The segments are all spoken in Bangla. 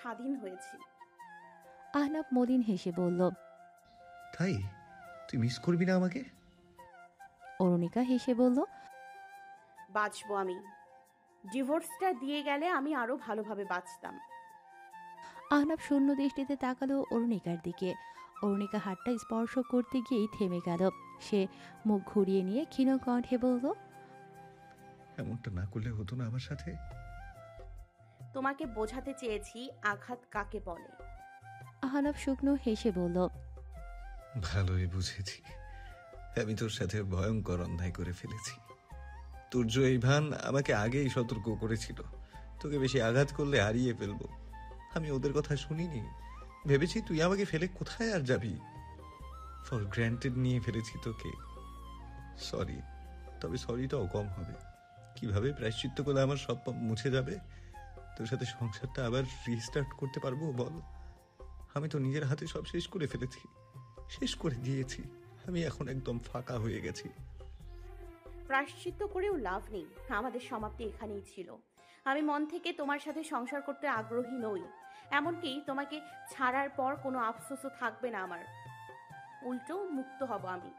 স্বাধীন হয়েছি। আহনাব মলিন হেসে বলল। তাই তুই মিস করবি না আমাকে? অরুণিকা হেসে বলল। বাঁচবো আমি। ডিভোর্সটা দিয়ে গেলে আমি আরো ভালোভাবে বাঁচতাম। আহনাব শূন্য দৃষ্টিতে তাকালো অরুণিকার দিকে। অরুণিকা হাতটা স্পর্শ করতে গিয়েই থেমে গেল। সে মুখ ঘুরিয়ে নিয়ে ক্ষীণ কণ্ঠে বলল। এমনটা না করলে হতো না আমার সাথে? তোমাকে বোঝাতে চেয়েছি আঘাত কাকে বলে। আহনাব শুকনো হেসে বলল। ভালোই বুঝেছি। আমি তোর সাথে ভয়ঙ্কর অন্যায় করে ফেলেছি। তুর্য এই ভান আমাকে আগেই সতর্ক করেছিল, তোকে বেশি আঘাত করলে হারিয়ে ফেলবো। আমি ওদের কথা শুনিনি। ভেবেছি তুই আমাকে ফেলে কোথায় আর যাবি। ফর গ্র্যান্টেড নিয়ে ফেলেছি তোকে। সরি, তবে সরিটাও কম হবে। কিভাবে প্রায়শ্চিত্ত করলে আমার সব পাপ মুছে যাবে? তোর সাথে সংসারটা আবার রিস্টার্ট করতে পারবো বল? আমি তো নিজের হাতে সব শেষ করে ফেলেছি, শেষ করে দিয়েছি। আমি এখন একদম ফাঁকা হয়ে গেছি। প্রায়শ্চিত্ত করেও লাভ নেই, আমাদের সমাপ্তি এখানেই ছিল। আমি মন থেকে তোমার সাথে সংসার করতে আগ্রহী নই। এমনকি তোমাকে ছাড়ার পর কোনো আফসোসও থাকবে না আমার। উল্টো মুক্ত হব আমি।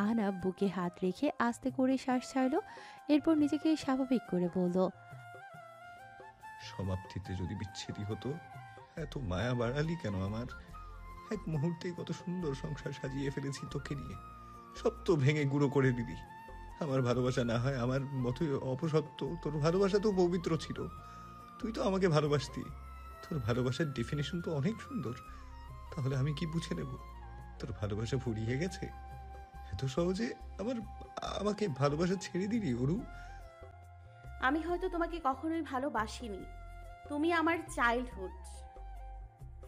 আহনাব বুকে হাত রেখে আস্তে করে শ্বাস ছাড়ল। এরপর নিজেকে স্বাভাবিক করে বলল। সমাপ্তিতে যদি বিচ্ছেদই হতো, এত মায়া বাড়ালি কেন আমার? এক মুহূর্তেই কত সুন্দর সংসার সাজিয়ে ফেলেছি তোকে নিয়ে, সব তো ভেঙে গুঁড়ো করে দিলি। আমার ভালোবাসা না হয় আমার মতোই অপসত্য, তোর ভালোবাসা তো পবিত্র ছিল। তুই তো আমাকে ভালোবাসতি। তোর ভালোবাসার ডেফিনেশন তো অনেক সুন্দর। তাহলে আমি কি বুঝে নেব তোর ভালোবাসা ফুরিয়ে গেছে? এত সহজে আমার আমাকে ভালোবাসা ছেড়ে দিলি অরু? আমি হয়তো তোমাকে কখনোই ভালোবাসিনি। তুমি আমার চাইল্ডহুড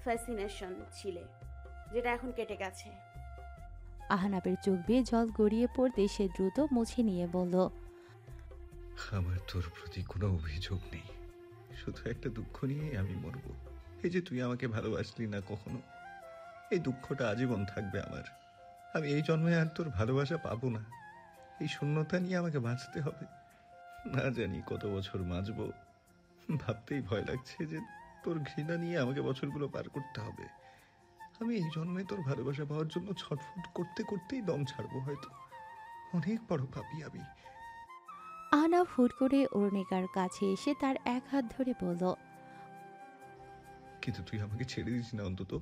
ফ্যাসিনেশন ছিলে, যেটা এখন কেটে গেছে। আহনাবের চোখ বেয়ে জল গড়িয়ে পড়তে সে দ্রুত মুছে নিয়ে বলল। আমার তোর প্রতি কোনো অভিযোগ নেই, শুধু একটা দুঃখ নিয়ে আমি মরব। এই যে তুই আমাকে ভালোবাসলি না কখনো, এই দুঃখটা আজীবন থাকবে আমার। আমি এই জন্মে আর তোর ভালোবাসা পাবো না। এই শূন্যতা নিয়ে আমাকে বাঁচতে হবে। না জানি কত বছর বাঁচবো। ভাবতেই ভয় লাগছে যে তোর ঘৃণা নিয়ে আমাকে বছরগুলো পার করতে হবে। আমি এই জন্মে তোর ভালোবাসা পাওয়ার জন্য ছটফট করতে করতেই দম ছাড়বো হয়তো। অনেক বড় পাপী আমি। আহনাব হুট করে অরুণিকার কাছে এসে তার এক হাত ধরে বলল। কিন্তু তুই আমাকে ছেড়ে দিস না অন্তত।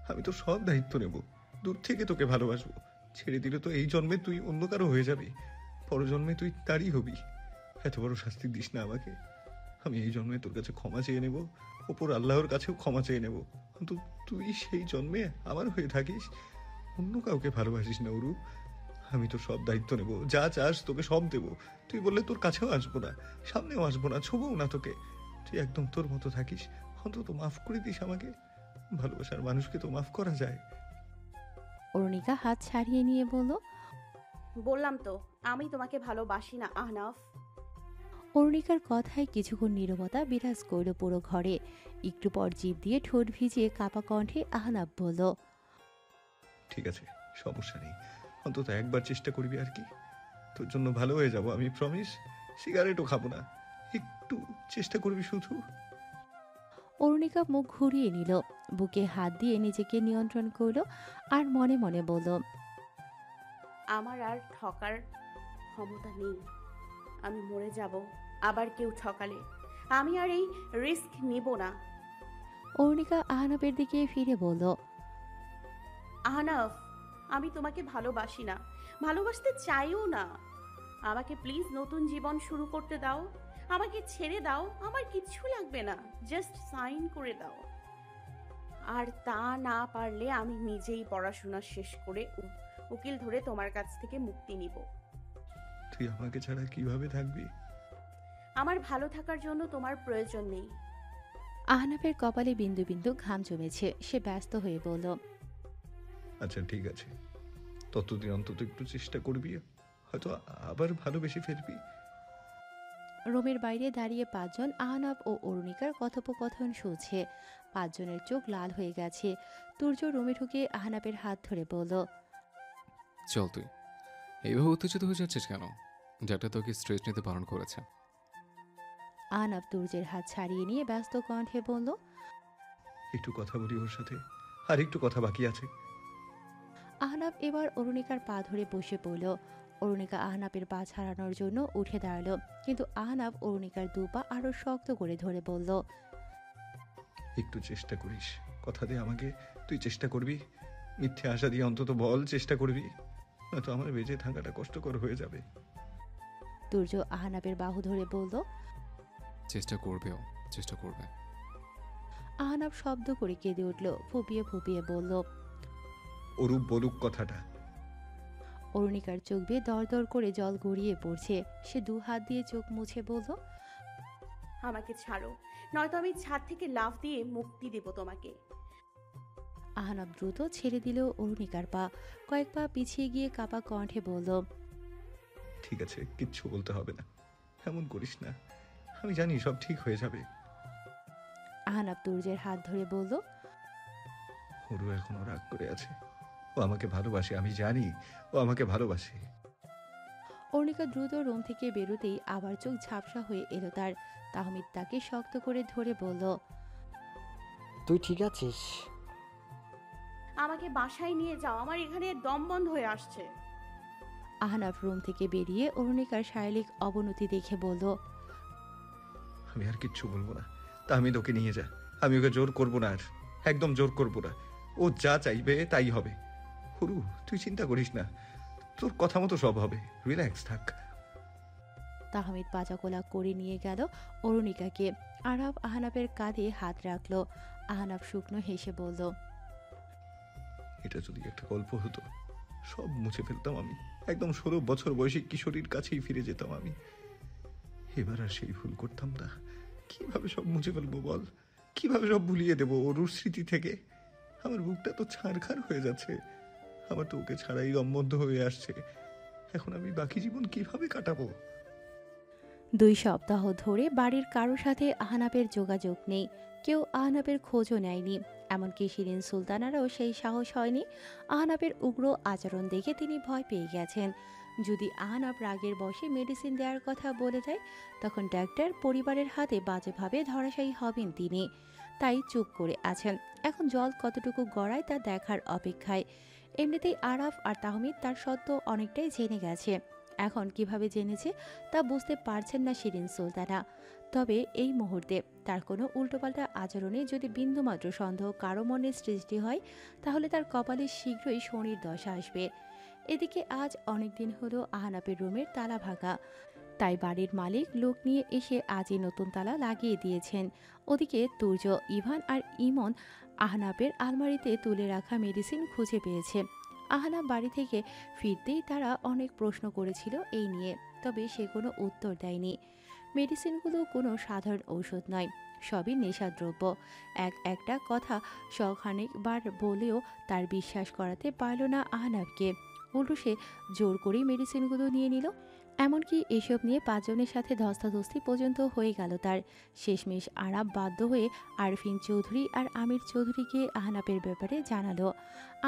আমি তো সব দায়িত্ব নেব, দূর থেকে তোকে ভালোবাসবো। ছেড়ে দিলে তো এই জন্মে তুই অন্য কারো হয়ে যাবি, পরজন্মে তুই তারই হবি। এত বড় শাস্তি দিস না আমাকে। আমি এই জন্মে তোর কাছে ক্ষমা চেয়ে নেব, ওপর আল্লাহর কাছেও ক্ষমা চেয়ে নেব। কিন্তু তুই সেই জন্মে আমার হয়ে থাকিস, অন্য কাউকে ভালোবাসিস না অরু। আমি তোর সব দায়িত্ব নেব, যা চাস তোকে সব দেব। তুই বললে তোর কাছেও আসবো না, সামনেও আসবো না, ছোবও না তোকে। তুই একদম তোর মতো থাকিস, অন্তত মাফ করে দিস আমাকে। ভালোবাসার মানুষকে তো মাফ করা যায়। অরুণিকা হাত ছাড়িয়ে নিয়ে বলল। বললাম তো আমি তোমাকে ভালোবাসি না আহনাফ। অরুণিকার কথায় কিছুক্ষণ নীরবতা বিরাজ করল পুরো ঘরে। একটু পর জিভ দিয়ে ঠোঁট ভিজিয়ে কাপা কণ্ঠে আহনাব বলল। ঠিক আছে, সমস্যা নেই, অন্তত একবার চেষ্টা করবি আর কি। তোর জন্য ভালো হয়ে যাব আমি, প্রমিস। সিগারেটও খাবো না, একটু চেষ্টা করবি শুধু। অরুণিকা মুখ ঘুরিয়ে নিল, বুকে হাত দিয়ে নিজেকে নিয়ন্ত্রণ করল আর মনে মনে বলল। আমার আর ঠকার ক্ষমতা নেই। আমি মরে যাব আবার কেউ ঠকালে। আমি আর এই রিস্ক নিব না। অরুণিকা আহনাবের দিকে ফিরে বলল। আহনাফ, আমি তোমাকে ভালোবাসি না, ভালোবাসতে চাইও না। আমাকে প্লিজ নতুন জীবন শুরু করতে দাও। আমাকে ছেড়ে দাও, আমার কিচ্ছু লাগবে না, জাস্ট সাইন করে দাও। আর তা না পারলে আমি নিজেই পড়াশোনা শেষ করে উকিল ধরে তোমার কাছ থেকে মুক্তি নিব। তুই আমাকে ছাড়া কিভাবে থাকবি? আমার ভালো থাকার জন্য তোমার প্রয়োজন নেই। আহনাবের কপালে বিন্দু বিন্দু ঘাম জমেছে। সে ব্যস্ত হয়ে বলল। আচ্ছা ঠিক আছে, ততদিন অন্তত একটু চেষ্টা করবি, হয়তো আবার ভালোবেসে ফেলবি। রুমের বাইরে দাঁড়িয়ে পাঁচজন আহনাব ও অরুণিকার কথোপকথন শুনছে। পাঁচজনের চোখ লাল হয়ে গেছে। তুর্য রুমে ঢুকে আহনাবের হাত ধরে বলল। চল তুই এইভাবে উত্তেজিত হয়ে যাচ্ছিস কেন? ডাক্তার তোকে স্ট্রেস নিতে বারণ করেছে। আহনাফ তুর্যের হাত ছাড়িয়ে নিয়ে ব্যস্ত কণ্ঠে বলল, একটু কথা বলি ওর সাথে, আর একটু কথা বাকি আছে। আহনাফ এবার অরুণিকার পা ধরে বসে পড়ল। অরুণিকা আহনাফের পা ছাড়ানোর জন্য উঠে দাঁড়ালো, কিন্তু আহনাফ অরুণিকার দু পা আরো শক্ত করে ধরে বলল, একটু চেষ্টা করিস, কথা দে আমাকে, তুই চেষ্টা করবি। মিথ্যে আশা দিয়ে অন্তত বল চেষ্টা করবি, নয়তো আমার বেঁচে থাকাটা কষ্টকর হয়ে যাবে। তুর্য আহনাফের বাহু ধরে বলল। চেষ্টা করবেও, চেষ্টা করবে। আহনাফ শব্দ করে কেঁদে উঠল, ফুপিয়ে ফুপিয়ে বলল। অরূপ বলুক কথাটা। অরুণিকার চোখ বেয়ে দরদর করে জল গড়িয়ে পড়ছে। সে দু হাত দিয়ে চোখ মুছে বলল, আমাকে ছাড়ো, নয়তো আমি ছাদ থেকে লাফ দিয়ে মুক্তি দেব তোমাকে। আহনাফ দ্রুত ছেড়ে দিল অরুণিকার পা। কয়েক পা পিছিয়ে গিয়ে কাপা কণ্ঠে বলল, ঠিক আছে, কিচ্ছু বলতে হবে না, এমন করিস না, আমি জানি সব ঠিক হয়ে যাবে। আহনাফ তুর্যের হাত ধরে বলল, ওরও এখনো রাগ করে আছে, ও আমাকে ভালোবাসে, আমি জানি ও আমাকে ভালোবাসে। অরুণিকা দ্রুত রুম থেকে বেরোতেই আবার চোখ ঝাপসা হয়ে এলো তার। তাহমিদ তাকে শক্ত করে ধরে বলল, তুই ঠিক আছিস? আমাকে বাসায় নিয়ে যাও, আমার এখানে দম বন্ধ হয়ে আসছে। আহনাফ রুম থেকে বেরিয়ে অরুণিকার শারীরিক অবনতি দেখে বলল, আমি আর কিচ্ছু বলবো না, তা আমি তোকে নিয়ে যা, আমি ওকে জোর করবো না, আর একদম জোর করবো না, ও যা চাইবে তাই হবে। হরু, তুই চিন্তা করিস না, তোর কথা মতো সব হবে, রিল্যাক্স থাক। তাহমিদ পাচাকোলা করে নিয়ে গেল অরুণিকাকে। আরাফ আহনাফের কাঁধে হাত রাখলো। আহনাফ শুকনো হেসে বলল, এটা যদি একটা গল্প হতো, সব মুছে ফেলতাম আমি, একদম 16 বছর বয়সী কিশোরীর কাছেই ফিরে যেতাম আমি। এবার আর সেই ভুল করতাম না। কিভাবে সব মুছে ফেলবো বল, কিভাবে সব ভুলিয়ে দেবো ওর স্মৃতি থেকে? আমার বুকটা তো ছাড়খাড় হয়ে যাচ্ছে, আমার তো ওকে ছাড়াই দম বন্ধ হয়ে আসছে, এখন আমি বাকি জীবন কিভাবে কাটাবো? 2 সপ্তাহ ধরে বাড়ির কারো সাথে আহনাফের যোগাযোগ নেই। কেউ আহনাফের খোঁজও নেয়নি। এমনকি শিরিন সুলতানারও সেই সাহস হয়নি। আহনাফের উগ্র আচরণ দেখে তিনি ভয় পেয়ে গেছেন। যদি আহনাফ রাগের বশে মেডিসিন দেওয়ার কথা বলে দেয়, তখন ডাক্তার পরিবারের হাতে বাজেভাবে ধরাশায়ী হবেন তিনি। তাই চুপ করে আছেন। এখন জল কতটুকু গড়ায় তা দেখার অপেক্ষায়। এমনিতেই আরাফ আর তাহমিদ তার সত্য অনেকটাই জেনে গেছে। এখন কিভাবে জেনেছে তা বুঝতে পারছেন না শিরিন সুলতানা। তবে এই মুহূর্তে তার কোনো উল্টোপাল্টা আচরণে যদি বিন্দুমাত্র সন্দেহ কারো মনে সৃষ্টি হয়, তাহলে তার কপালে শীঘ্রই শনির দশা আসবে। এদিকে আজ অনেকদিন হলো আহনাফের রুমের তালা ভাঙা, তাই বাড়ির মালিক লোক নিয়ে এসে আজই নতুন তালা লাগিয়ে দিয়েছেন। ওদিকে তুর্য, ইভান আর ইমন আহনাফের আলমারিতে তুলে রাখা মেডিসিন খুঁজে পেয়েছে। আহনাফ বাড়ি থেকে ফিরতেই তারা অনেক প্রশ্ন করেছিল এই নিয়ে, তবে সে কোনো উত্তর দেয়নি। মেডিসিনগুলো কোনো সাধারণ ঔষধ নয়, সবই নেশাদ্রব্য। একটা কথা শখানেকবার বলেও তার বিশ্বাস করাতে পারল না আহনাফকে। উল্টো সে জোর করেই মেডিসিনগুলো নিয়ে নিল। এমনকি এসব নিয়ে 5 জনের সাথে ধস্তাধস্তি পর্যন্ত হয়ে গেল তার। শেষমেশ আরাব বাধ্য হয়ে আরফিন চৌধুরী আর আমির চৌধুরীকে আহনাফের ব্যাপারে জানালো।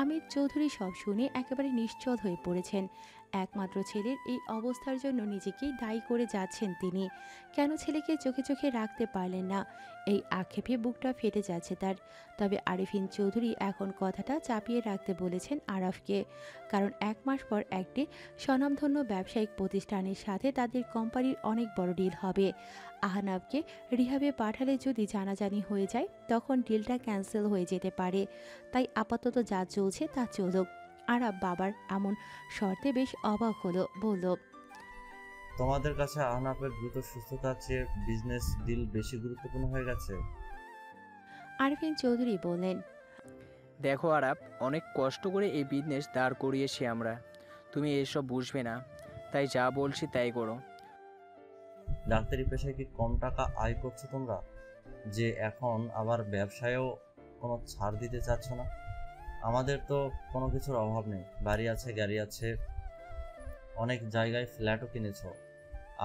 আমির চৌধুরী সব শুনে একেবারে নিশ্চল হয়ে পড়েছেন। একমাত্র ছেলের এই অবস্থার জন্য নিজেকেই দায়ী করে যাচ্ছেন তিনি। কেন ছেলেকে চোখে চোখে রাখতে পারলেন না, এই আক্ষেপে বুকটা ফেটে যাচ্ছে তার। তবে আরিফিন চৌধুরী এখন কথাটা চাপিয়ে রাখতে বলেছেন আরাফকে, কারণ 1 মাস পর একটি স্বনামধন্য ব্যবসায়িক প্রতিষ্ঠানের সাথে তাদের কোম্পানির অনেক বড় ডিল হবে। আহনাফকে রিহাবে পাঠালে যদি জানাজানি হয়ে যায়, তখন ডিলটা ক্যান্সেল হয়ে যেতে পারে। তাই আপাতত যা চলছে তা চলুক। আরাব বাবার এমন শর্তে বেশ অবাক হলো, বলল, তোমাদের কাছে আহনাফের দ্রুত সুস্থতার চেয়ে বিজনেস ডিল বেশি গুরুত্বপূর্ণ হয়ে গেছে? আরফিন চৌধুরী বললেন, দেখো আরাপ, অনেক কষ্ট করে এই বিজনেস দাঁড় করিয়েছি আমরা, তুমি এসব বুঝবে না, তাই যা বলছি তাই করো। ডাক্তারি পেশায় কি কম টাকা আয় করছো তোমরা, যে এখন আবার ব্যবসায়ও কোনো ছাড় দিতে চাচ্ছ না? আমাদের তো কোনো কিছুর অভাব নেই, বাড়ি আছে, গাড়ি আছে, অনেক জায়গায় ফ্ল্যাটও কিনেছো।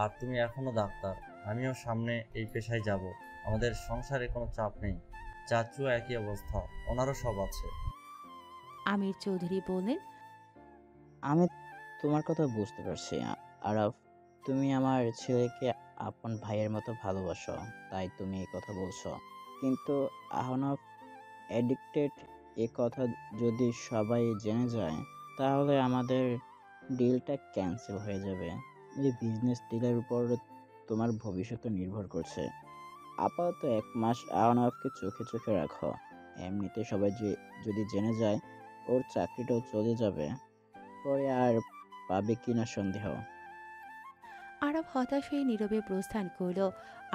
আর তুমি এখনো ডাক্তার, আমিও সামনে এই পেশায় যাব। আমাদের সংসারে কোনো চাপ নেই, চাচু একই অবস্থা, ওনারও সব আছে। আমির চৌধুরী বললেন, আমি তোমার কথা বুঝতে পারছি আরাফ, তুমি আমার ছেলেকে আপন ভাইয়ের মতো ভালোবাসো, তাই তুমি এই কথা বলছো। কিন্তু আহনাফ অ্যাডিক্টেড, এ কথা যদি সবাই জেনে যায় তাহলে আমাদের ডিলটা ক্যান্সেল হয়ে যাবে। এই বিজনেস ডিলের উপর তোমার ভবিষ্যৎ নির্ভর করছে। আপাতত 1 মাস আহনাফকে চোখে চোখে রাখো। এমনিতে সবাই যদি জেনে যায় ওর চাকরিটাও চলে যাবে, পরে আর পাবে কিনা সন্দেহ। আরাফ হতাশ হয়ে নীরবে প্রস্থান করল।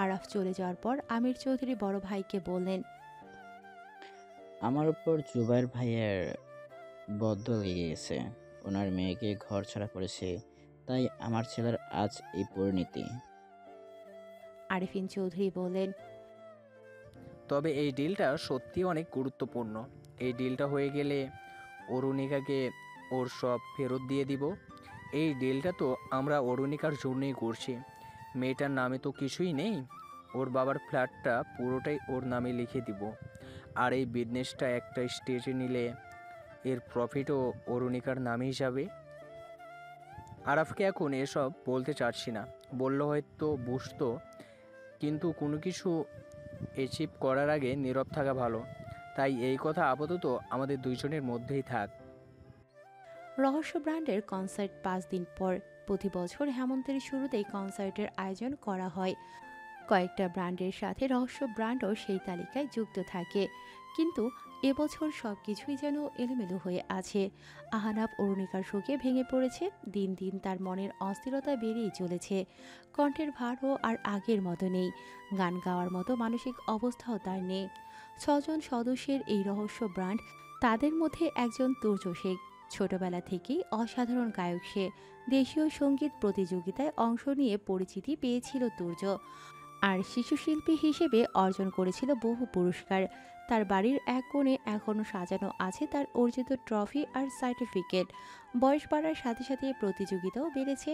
আরাফ চলে যাওয়ার পর আমির চৌধুরী বড় ভাইকে বললেন, আমার উপর জুবাইর ভাইয়ের বদ্ধ লেগে গেছে। ওনার মেয়েকে ঘর ছাড়া করেছে, তাই আমার ছেলের আজ এই পরিণতি। আরিফিন চৌধুরী বললেন, তবে এই ডিলটা সত্যি অনেক গুরুত্বপূর্ণ। এই ডিলটা হয়ে গেলে অরুণিকাকে ওর সব ফেরত দিয়ে দিব। এই ডিলটা তো আমরা অরুণিকার জন্যই করছি। মেয়েটার নামে তো কিছুই নেই। ওর বাবার ফ্ল্যাটটা পুরোটাই ওর নামে লিখে দিব। আর এই বিজনেসটা একটা স্টেজে নিলে এর প্রফিটও অরুণিকার নামেই যাবে। আরাফকে এখন এসব বলতে চাচ্ছি না, বললে হয়তো বুঝতো, কিন্তু কোনো কিছু অ্যাচিভ করার আগে নীরব থাকা ভালো। তাই এই কথা আপাতত আমাদের দুইজনের মধ্যেই থাক। রহস্য ব্র্যান্ডের কনসার্ট 5 দিন পর। প্রতি বছর হেমন্তের শুরুতেই কনসার্টের আয়োজন করা হয়। কয়েকটা ব্র্যান্ডের সাথে রহস্য ব্র্যান্ডও সেই তালিকায় যুক্ত থাকে, কিন্তু এবছর সবকিছুই যেন এলোমেলো হয়ে আছে। আহনাফ অরুণিকার শোকে ভেঙে পড়েছে। দিন দিন তার মনের অস্থিরতা বেড়েই চলেছে। কণ্ঠের ভারও আর আগের মতো নেই। গান গাওয়ার মতো মানসিক অবস্থাও তার নেই। 6 জন সদস্যের এই রহস্য ব্র্যান্ড, তাদের মধ্যে একজন তুর্য শেখ। ছোটবেলা থেকেই অসাধারণ গায়ক সে। দেশীয় সঙ্গীত প্রতিযোগিতায় অংশ নিয়ে পরিচিতি পেয়েছিল তুর্য, আর শিশুশিল্পী হিসেবে অর্জন করেছিল বহু পুরস্কার। তার বাড়ির এক কোণে এখনও সাজানো আছে তার অর্জিত ট্রফি আর সার্টিফিকেট। বয়স বাড়ার সাথে সাথে প্রতিযোগিতাও বেড়েছে।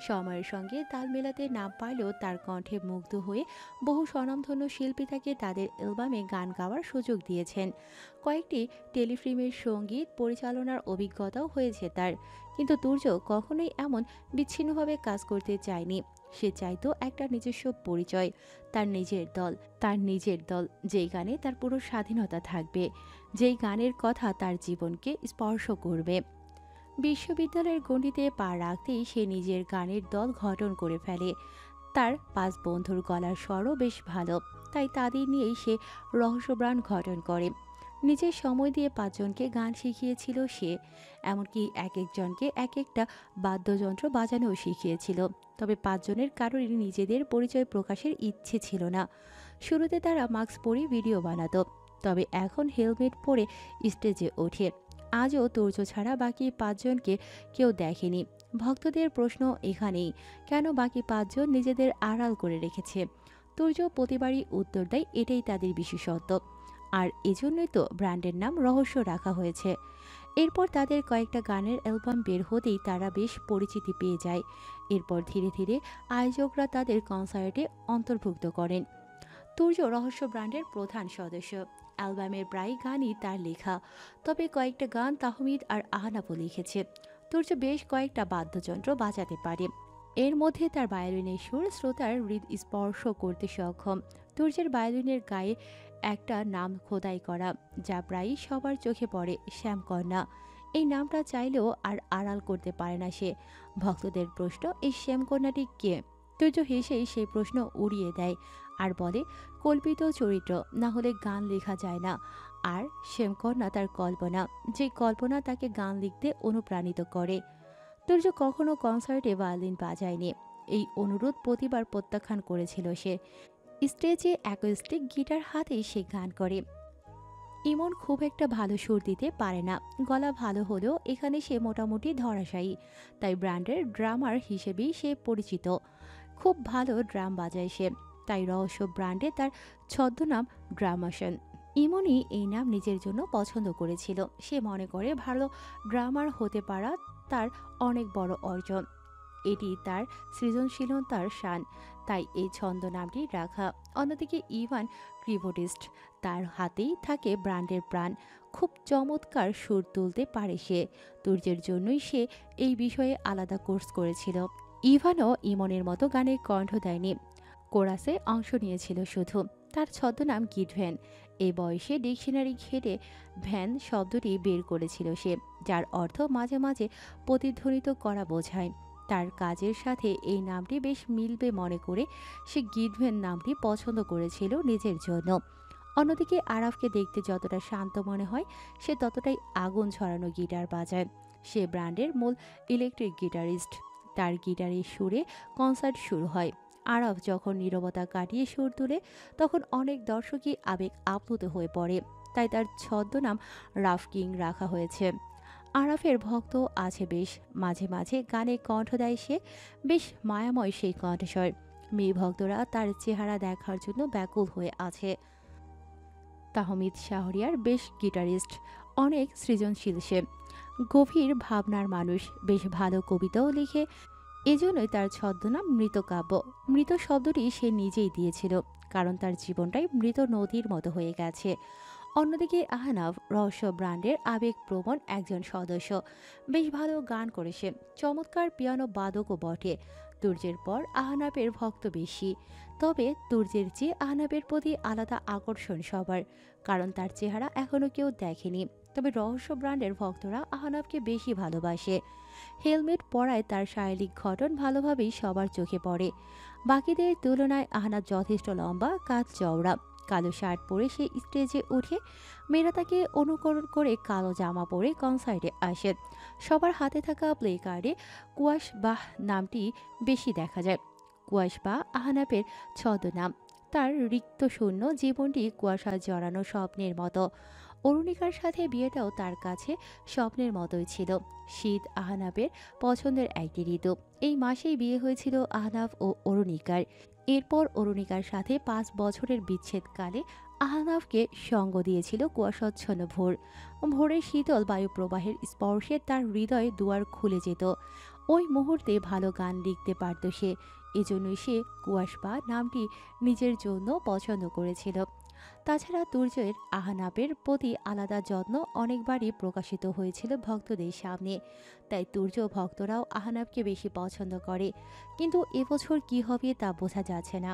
সময়ের সঙ্গে তাল মেলাতে না পারলেও তার কণ্ঠে মুগ্ধ হয়ে বহু স্বনামধন্য শিল্পী তাকে তাদের অ্যালবামে গান গাওয়ার সুযোগ দিয়েছেন। কয়েকটি টেলিফিল্মের সঙ্গীত পরিচালনার অভিজ্ঞতাও হয়েছে তার। কিন্তু তুর্য কখনোই এমন বিচ্ছিন্নভাবে কাজ করতে চায়নি। সে চাইতো একটা নিজস্ব পরিচয়, তার নিজের দল, যেই গানে তার পুরো স্বাধীনতা থাকবে, যেই গানের কথা তার জীবনকে স্পর্শ করবে। বিশ্ববিদ্যালয়ের গণ্ডিতে পা রাখতেই সে নিজের গানের দল গঠন করে ফেলে। তার 5 বন্ধুর গলার স্বরও বেশ ভালো, তাই তাদের নিয়েই সে রহস্যব্রাণ গঠন করে। নিজের সময় দিয়ে 5 জনকে গান শিখিয়েছিল সে, এমনকি এক একজনকে এক একটা বাদ্যযন্ত্র বাজানোও শিখিয়েছিল। তবে 5 জনের কারোরই নিজেদের পরিচয় প্রকাশের ইচ্ছে ছিল না। শুরুতে তারা মাস্ক পরে ভিডিও বানাতো, তবে এখন হেলমেট পরে স্টেজে ওঠে। আজও তুর্য ছাড়া বাকি 5 জনকে কেউ দেখেনি। ভক্তদের প্রশ্ন এখানেই, কেন বাকি 5 জন নিজেদের আড়াল করে রেখেছে? তুর্য প্রতিবারই উত্তর দেয় এটাই তাদের বিশেষত্ব, আর এজন্যই তো ব্র্যান্ডের নাম রহস্য রাখা হয়েছে। এরপর তাদের কয়েকটা গানের অ্যালবাম বের হতেই তারা বেশ পরিচিতি পেয়ে যায়। এরপর ধীরে ধীরে আয়োজকরা তাদের কনসার্টে অন্তর্ভুক্ত করেন। তুর্য রহস্য ব্র্যান্ডের প্রধান সদস্য। অ্যালবামের প্রায় গানই তার লেখা, তবে কয়েকটা গান তাহমিদ আর আহনাফও লিখেছে। তুর্য বেশ কয়েকটা বাদ্যযন্ত্র বাজাতে পারে। এর মধ্যে তার ভায়োলিনের সুর শ্রোতার হৃদ স্পর্শ করতে সক্ষম। তুর্যের ভায়োলিনের গায়ে একটা নাম খোদাই করা, যা প্রায়ই সবার চোখে পড়ে, শ্যামকন্যা। এই নামটা চাইলেও আর আড়াল করতে পারে না সে। ভক্তদের প্রশ্ন, এই শ্যামকন্যাটি কে? তুর্য হেসেই সেই প্রশ্ন উড়িয়ে দেয় আর বলে, কল্পিত চরিত্র, না হলে গান লেখা যায় না। আর শ্যামকন্যা তার কল্পনা, যে কল্পনা তাকে গান লিখতে অনুপ্রাণিত করে। তুর্য কখনো কনসার্টে ভায়োলিন বাজায়নি। এই অনুরোধ প্রতিবার প্রত্যাখ্যান করেছিল সে। স্টেজে অ্যাকোস্টিক গিটার হাতেই সে গান করে। ইমন খুব একটা ভালো সুর দিতে পারে না, গলা ভালো হলেও এখানে সে মোটামুটি ধরাশায়ী, তাই ব্র্যান্ডের ড্রামার হিসেবেই সে পরিচিত। খুব ভালো ড্রাম বাজায় সে, তাই রহস্য ব্র্যান্ডে তার ছদ্মনাম ড্রামাশন। ইমনই এই নাম নিজের জন্য পছন্দ করেছিল। সে মনে করে ভালো ড্রামার হতে পারা তার অনেক বড় অর্জন, এটি তার সৃজনশীলতার শান, তাই এই ছন্দ নামটি রাখা। অন্যদিকে ইভান কিবোর্ডিস্ট, তার হাতেই থাকে ব্র্যান্ডের প্রাণ। খুব চমৎকার সুর তুলতে পারে সে। তুর্যের জন্যই সে এই বিষয়ে আলাদা কোর্স করেছিল। ইভানও ইমনের মতো গানে কণ্ঠ দেয়নি। কোরাসে অংশ নিয়েছিল শুধু। তার ছদ্মনাম গিডভ্যান। এই বয়সে ডিকশনারি ঘেটে ভ্যান শব্দটি বের করেছিল সে, যার অর্থ মাঝে মাঝে প্রতিধ্বনিত করা বোঝায়। তার কাজের সাথে এই নামটি বেশ মিলবে মনে করে সে গিডভ্যান নামটি পছন্দ করেছিল নিজের জন্য। অন্যদিকে আরাফকে দেখতে যতটা শান্ত মনে হয়, সে ততটাই আগুন ছড়ানো গিটার বাজায়। সে ব্র্যান্ডের মূল ইলেকট্রিক গিটারিস্ট। তার গিটারের সুরে কনসার্ট শুরু হয়। আরাফ যখন নীরবতা কাটিয়ে সুর তুলে, তখন অনেক দর্শকই আবেগ আপ্লুত হয়ে পড়ে। তাই তার ছদ্মনাম রাফ কিং রাখা হয়েছে। আরাফের ভক্ত আছে বেশ, মাঝে মাঝে গানে কণ্ঠ দেয় সে, বেশ মায়াময় সেই কণ্ঠস্বর। মেয়ে ভক্তরা তার চেহারা দেখার জন্য ব্যাকুল হয়ে আছে। তাহমিদ শাহরিয়ার বেশ গিটারিস্ট, অনেক সৃজনশীল সে, গভীর ভাবনার মানুষ, বেশ ভালো কবিতাও লিখে। এজন্যই তার ছদ্মনাম মৃতকাব্য। মৃত শব্দটি সে নিজেই দিয়েছিল, কারণ তার জীবনটাই মৃত নদীর মতো হয়ে গেছে। অন্যদিকে আহনাফ রহস্য ব্র্যান্ডের আবেগপ্রবণ একজন সদস্য, বেশ ভালো গান করে সে, চমৎকার পিয়ানো বাদকও বটে। তুর্যের পর আহনাফের ভক্ত বেশি, তবে তুর্যের চেয়ে আহনাফের প্রতি আলাদা আকর্ষণ সবার, কারণ তার চেহারা এখনও কেউ দেখেনি। তবে রহস্য ব্র্যান্ডের ভক্তরা আহনাফকে বেশি ভালোবাসে। হেলমেট পরায় তার শারীরিক গঠন ভালোভাবেই সবার চোখে পড়ে। বাকিদের তুলনায় আহনাফ যথেষ্ট লম্বা, কাঁধ চওড়া। কালো শার্ট পরে সে স্টেজে উঠে, মেয়েরা তাকে অনুকরণ করে কালো জামা পরে কনসার্টে আসে। সবার হাতে থাকা প্লে কার্ডে কুয়াশ বাহ নামটি বেশি দেখা যায়। কুয়াশ বাহ আহনাফের ছদ্মনাম। তার রিক্ত শূন্য জীবনটি কুয়াশা জড়ানো স্বপ্নের মতো। অরুণিকার সাথে বিয়েটাও তার কাছে স্বপ্নের মতোই ছিল। শীত আহনাফের পছন্দের একটি ঋতু। এই মাসেই বিয়ে হয়েছিল আহনাফ ও অরুণিকার। এরপর অরুণিকার সাথে 5 বছরের বিচ্ছেদকালে আহনাফকে সঙ্গ দিয়েছিল কুয়াশাচ্ছন্ন ভোর। ভোরের শীতল বায়ুপ্রবাহের স্পর্শে তার হৃদয়ে দুয়ার খুলে যেত। ওই মুহূর্তে ভালো গান লিখতে পারত সে, এজন্যই সে কুয়াশবা নামটি নিজের জন্য পছন্দ করেছিল। তাছাড়া তুর্যের আহনাফের প্রতি আলাদা যত্ন অনেকবারই প্রকাশিত হয়েছিল ভক্তদের সামনে, তাই তুর্য ভক্তরাও আহনাফকে বেশি পছন্দ করে। কিন্তু এবছর কি হবে তা বোঝা যাচ্ছে না।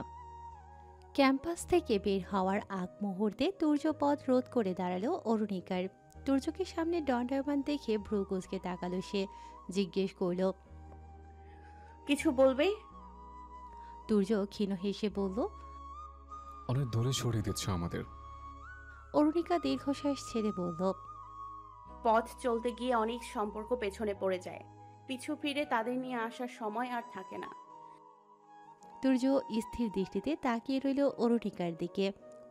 ক্যাম্পাস থেকে বের হওয়ার আগ মুহূর্তে তুর্য পথ রোধ করে দাঁড়ালো অরুণিকার। তুর্যকে সামনে দণ্ডায়মান দেখে ভ্রু কুঁচকে তাকালো সে, জিজ্ঞেস করল, কিছু বলবে? তুর্য ক্ষীণ হেসে বলল, অনেক দূরে সরিয়ে দিচ্ছ আমাদের। অরুণিকা দীর্ঘশ্বাস ছেড়ে বলল, পথ চলতে গিয়ে অনেক সম্পর্ক পেছনে পড়ে যায়, পিছু ফিরে তাদের নিয়ে আসার সময় আর থাকে না। তুর্য স্থির দৃষ্টিতে তাকিয়ে রইল অরুণিকার দিকে।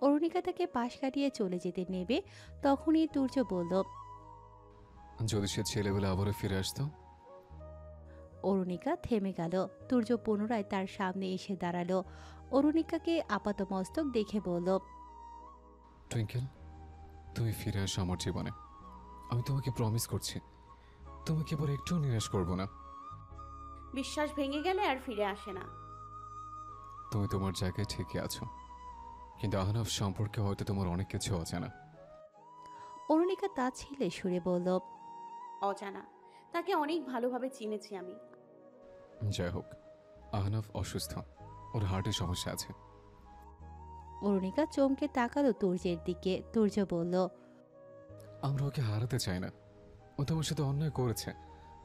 অরুণিকা তাকে পাশ কাটিয়ে চলে যেতে নেবে, তখনই তুর্য বলল, যদি সে ছেলেবেলা আবারও ফিরে আসতো। অরুণিকা থেমে গেল। তুর্য পুনরায় তার সামনে এসে দাঁড়ালো। অরুণিকাকে আপাতমস্তক দেখে বলল, টুইঙ্কেল, তুমি ফিরে আসো আমার জীবনে। আমি তোমাকে প্রমিস করছি, তোমাকে এবার একটুও নিরাশ করব না। বিশ্বাস ভেঙে গেলে আর ফিরে আসে না। তুমি তোমার জায়গায় ঠিকই আছো, কিন্তু আহনাফ সম্পর্কে হয়তো তোমার অনেক কিছু অজানা। অরুণিকা তা ছিলে সুরে বলল, অজানা? তাকে অনেক ভালোভাবে চিনেছি আমি। যাই হোক, আহনাফ অসুস্থ, ওর হার্টের সমস্যা আছে। অরুণিকা চমকে তাকালো তুর্যের দিকে। তুর্য বলল, আমরা ওকে হারাতে চাই না। ও তোমার সাথে অন্যায় করেছে,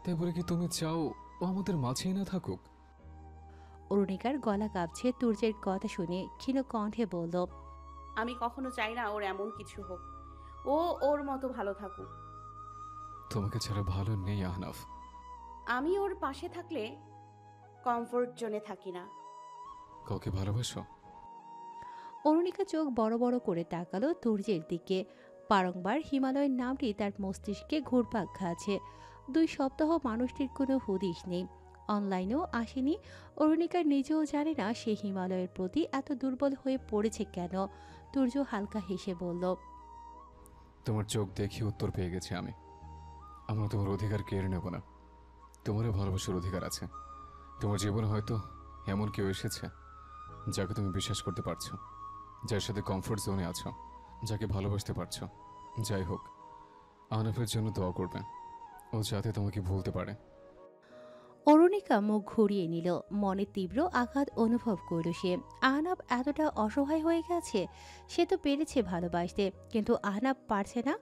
তাই বলে কি তুমি চাও ও আমাদের মাঝেই না থাকুক? অরুণিকার গলা কাঁপছে তুর্যের কথা শুনে ক্ষীণ কণ্ঠে বলল, আমি কখনো চাই না ওর এমন কিছু হোক। ও ওর মতো ভালো থাকুক। তোমাকে ছাড়া ভালো নেই আহনাফ। আমি ওর পাশে থাকলে কমফোর্ট জোনে থাকি না। কাউকে ভালোবাসো? অরুণিকা চোখ বড় বড় করে তাকালো তুর্যের দিকে। বারংবার হিমালয়ের নামটি তার মস্তিষ্কে ঘুরপাক খাচ্ছে। 2 সপ্তাহ মানুষটির কোনো হদিশ নেই, অনলাইনেও আসেনি। অরুণিকা নিজেও জানে না সে হিমালয়ের প্রতি এত দুর্বল হয়ে পড়েছে কেন। তুর্য হালকা হেসে বলল, তোমার চোখ দেখি উত্তর পেয়ে গেছি আমি। আমরা তোমার অধিকার কেড়ে নেব না। তোমারও ভালোবাসার অধিকার আছে। তোমার জীবনে হয়তো এমন কেউ এসেছে যাকে তুমি বিশ্বাস করতে পারছো, যার সাথে কমফোর্ট জোনে আছো, যাকে ভালোবাসতে পারছো। যাই হোক, আহনাফের জন্য দোয়া করবে, ও যাতে তোমাকে ভুলতে পারে। অরুণিকা মুখ ঘুরিয়ে নিল। মনে তীব্র আঘাত অনুভব করল সে। আহনাব এতটা অসহায় হয়ে গেছে। সে তো পেরেছে ভালোবাসতে, কিন্তু আহনাব পারছে না।